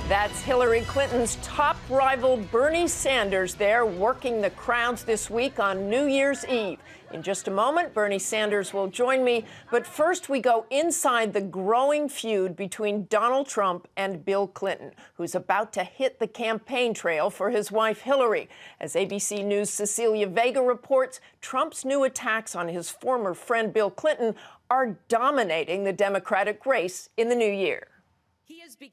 That's Hillary Clinton's top rival, Bernie Sanders, there working the crowds this week on New Year's Eve. In just a moment, Bernie Sanders will join me. But first, we go inside the growing feud between Donald Trump and Bill Clinton, who's about to hit the campaign trail for his wife, Hillary. As ABC News' Cecilia Vega reports, Trump's new attacks on his former friend Bill Clinton are dominating the Democratic race in the new year.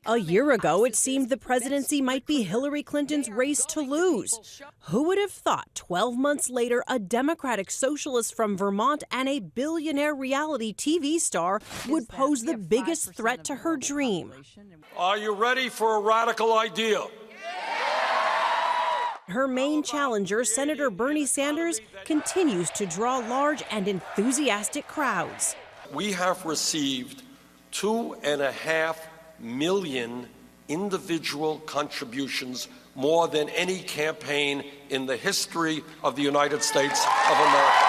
A year ago, it seemed the presidency might be Hillary Clinton's race to lose. Who would have thought 12 months later, a Democratic socialist from Vermont and a billionaire reality TV star would pose the biggest threat to her dream? Are you ready for a radical idea? Her main challenger, Senator Bernie Sanders, continues to draw large and enthusiastic crowds. We have received 2.5 million individual contributions, more than any campaign in the history of the United States of America.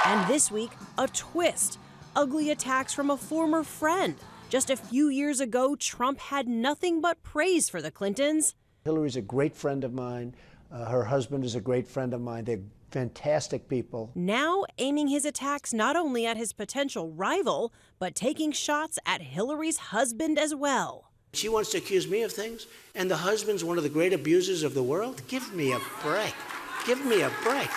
And this week, a twist. Ugly attacks from a former friend. Just a few years ago, Trump had nothing but praise for the Clintons. Hillary's a great friend of mine. Her husband is a great friend of mine. They're fantastic people. Now aiming his attacks not only at his potential rival, but taking shots at Hillary's husband as well. She wants to accuse me of things, and the husband's one of the great abusers of the world? Give me a break. Give me a break.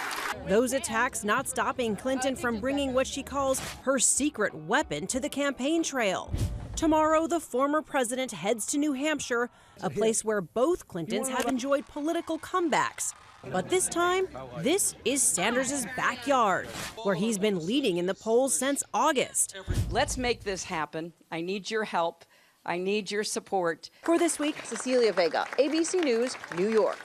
Those attacks not stopping Clinton from bringing what she calls her secret weapon to the campaign trail. Tomorrow, the former president heads to New Hampshire, a place where both Clintons have enjoyed political comebacks. But this time, this is Sanders' backyard, where he's been leading in the polls since August. Let's make this happen. I need your help. I need your support. For This Week, Cecilia Vega, ABC News, New York.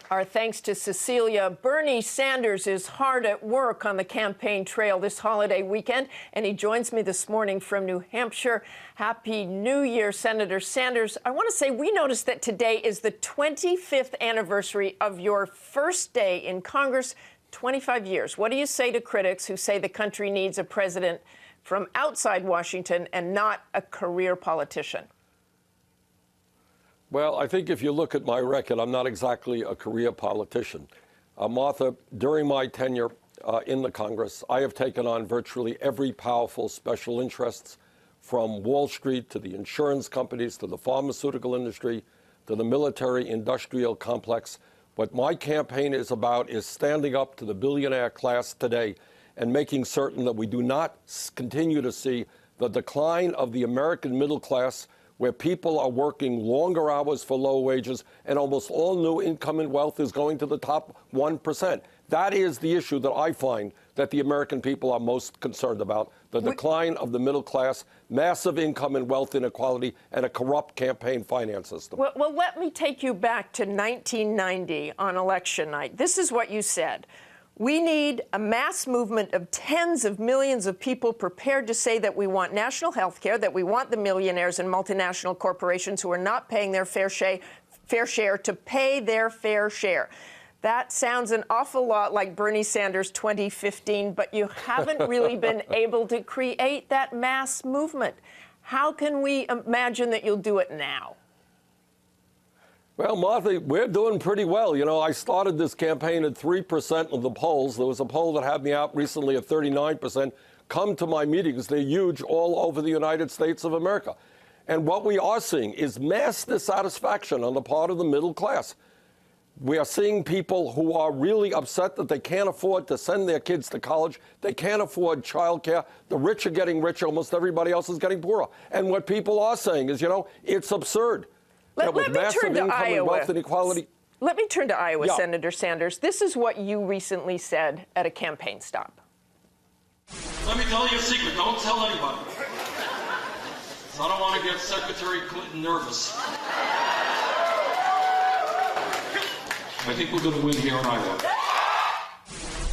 Our thanks to Cecilia. Bernie Sanders is hard at work on the campaign trail this holiday weekend, and he joins me this morning from New Hampshire. Happy New Year, Senator Sanders. I want to say we noticed that today is the 25th anniversary of your first day in Congress, 25 years. What do you say to critics who say the country needs a president from outside Washington and not a career politician? Well, I think if you look at my record, I'm not exactly a career politician. Martha, during my tenure in the Congress, I have taken on virtually every powerful special interests, from Wall Street to the insurance companies to the pharmaceutical industry to the military industrial complex. What my campaign is about is standing up to the billionaire class today and making certain that we do not continue to see the decline of the American middle class, where people are working longer hours for low wages, and almost all new income and wealth is going to the top 1%. That is the issue that I find that the American people are most concerned about: the decline of the middle class, massive income and wealth inequality, and a corrupt campaign finance system. Well, let me take you back to 1990 on election night. This is what you said. We need a mass movement of tens of millions of people prepared to say that we want national health care, that we want the millionaires and multinational corporations who are not paying their fair share to pay their fair share. That sounds an awful lot like Bernie Sanders 2015, but you haven't really been able to create that mass movement. How can we imagine that you'll do it now? Well, Martha, we're doing pretty well. You know, I started this campaign at 3% of the polls. There was a poll that had me out recently at 39%. Come to my meetings. They're huge all over the United States of America. And what we are seeing is mass dissatisfaction on the part of the middle class. We are seeing people who are really upset that they can't afford to send their kids to college. They can't afford childcare. The rich are getting richer. Almost everybody else is getting poorer. And what people are saying is, you know, it's absurd. Let me turn to Iowa. Let me turn to Iowa, Yeah. Senator Sanders. This is what you recently said at a campaign stop. Let me tell you a secret. Don't tell anybody. I don't want to get Secretary Clinton nervous. I think we're going to win here in Iowa.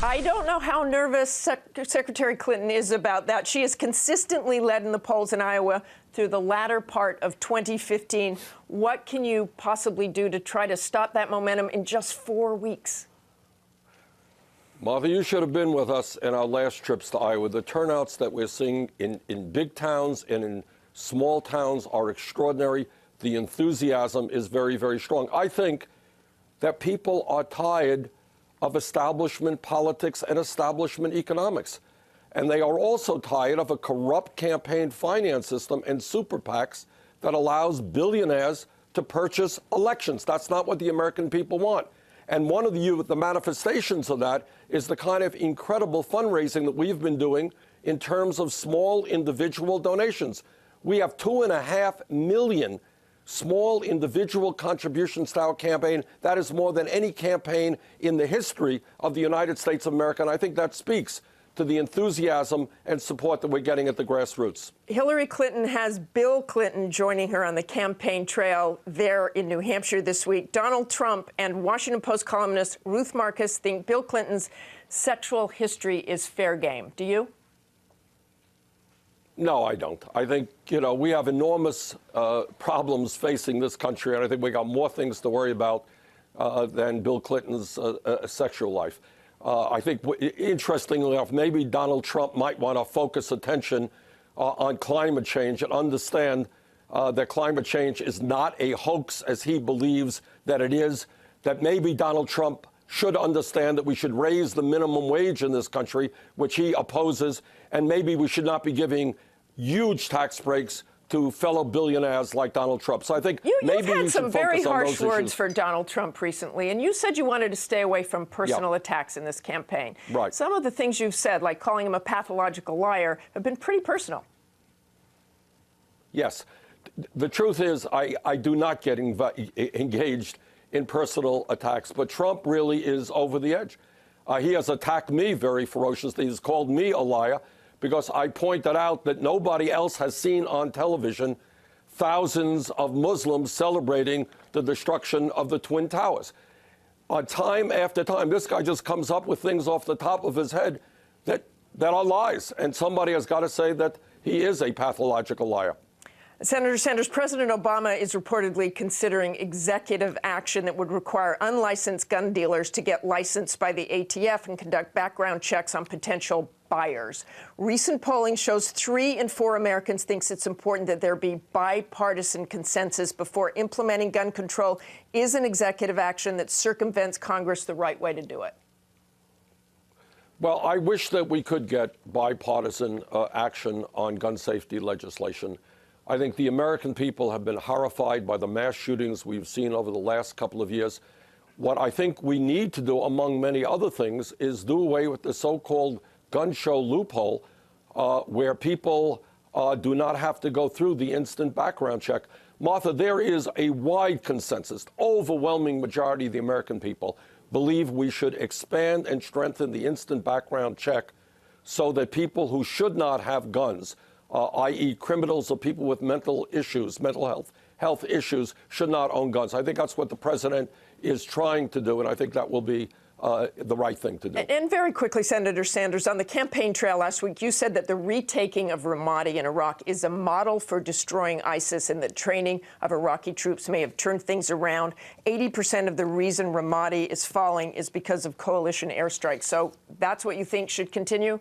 I don't know how nervous Secretary Clinton is about that. She has consistently led in the polls in Iowa through the latter part of 2015. What can you possibly do to try to stop that momentum in just 4 weeks? Martha, you should have been with us in our last trips to Iowa. The turnouts that we're seeing in big towns and in small towns are extraordinary. The enthusiasm is very, very strong. I think that people are tired of establishment politics and establishment economics. And they are also tired of a corrupt campaign finance system and super PACs that allows billionaires to purchase elections. That's not what the American people want. And one of the manifestations of that is the kind of incredible fundraising that we've been doing in terms of small individual donations. We have 2.5 million small individual contributions to our campaign. That is more than any campaign in the history of the United States of America. And I think that speaks to the enthusiasm and support that we're getting at the grassroots. Hillary Clinton has Bill Clinton joining her on the campaign trail there in New Hampshire this week. Donald Trump and Washington Post columnist Ruth Marcus think Bill Clinton's sexual history is fair game. Do you? No, I don't. I think, we have enormous problems facing this country, and I think we got more things to worry about than Bill Clinton's sexual life. I think, interestingly enough, maybe Donald Trump might want to focus attention on climate change and understand that climate change is not a hoax as he believes that it is, that maybe Donald Trump should understand that we should raise the minimum wage in this country, which he opposes, and maybe we should not be giving huge tax breaks to fellow billionaires like Donald Trump. So I think maybe you've had some very harsh words issues for Donald Trump recently, and you said you wanted to stay away from personal attacks in this campaign. Right. Some of the things you've said, like calling him a pathological liar, have been pretty personal. Yes. The truth is, I do not get engaged in personal attacks, but Trump really is over the edge. He has attacked me very ferociously. He's called me a liar, because I pointed out that nobody else has seen on television thousands of Muslims celebrating the destruction of the Twin Towers. Time after time, this guy just comes up with things off the top of his head that are lies. And somebody has got to say that he is a pathological liar. Senator Sanders, President Obama is reportedly considering executive action that would require unlicensed gun dealers to get licensed by the ATF and conduct background checks on potential buyers. Recent polling shows 3 in 4 Americans thinks it's important that there be bipartisan consensus before implementing gun control. Is an executive action that circumvents Congress the right way to do it? Well, I wish that we could get bipartisan action on gun safety legislation. I think the American people have been horrified by the mass shootings we've seen over the last couple of years. What I think we need to do, among many other things, is do away with the so-called gun show loophole where people do not have to go through the instant background check. Martha, there is a wide consensus, overwhelming majority of the American people believe we should expand and strengthen the instant background check so that people who should not have guns, i.e. criminals or people with mental issues, mental health issues, should not own guns. I think that's what the president is trying to do, and I think that will be the right thing to do. And very quickly, Senator Sanders, on the campaign trail last week, you said that the retaking of Ramadi in Iraq is a model for destroying ISIS and that training of Iraqi troops may have turned things around. 80% of the reason Ramadi is falling is because of coalition airstrikes. So that's what you think should continue?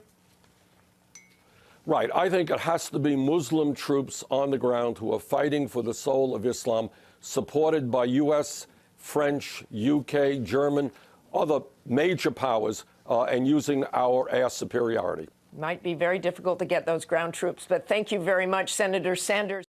Right. I think it has to be Muslim troops on the ground who are fighting for the soul of Islam, supported by U.S., French, U.K., German, other major powers, and using our air superiority. Might be very difficult to get those ground troops, but thank you very much, Senator Sanders.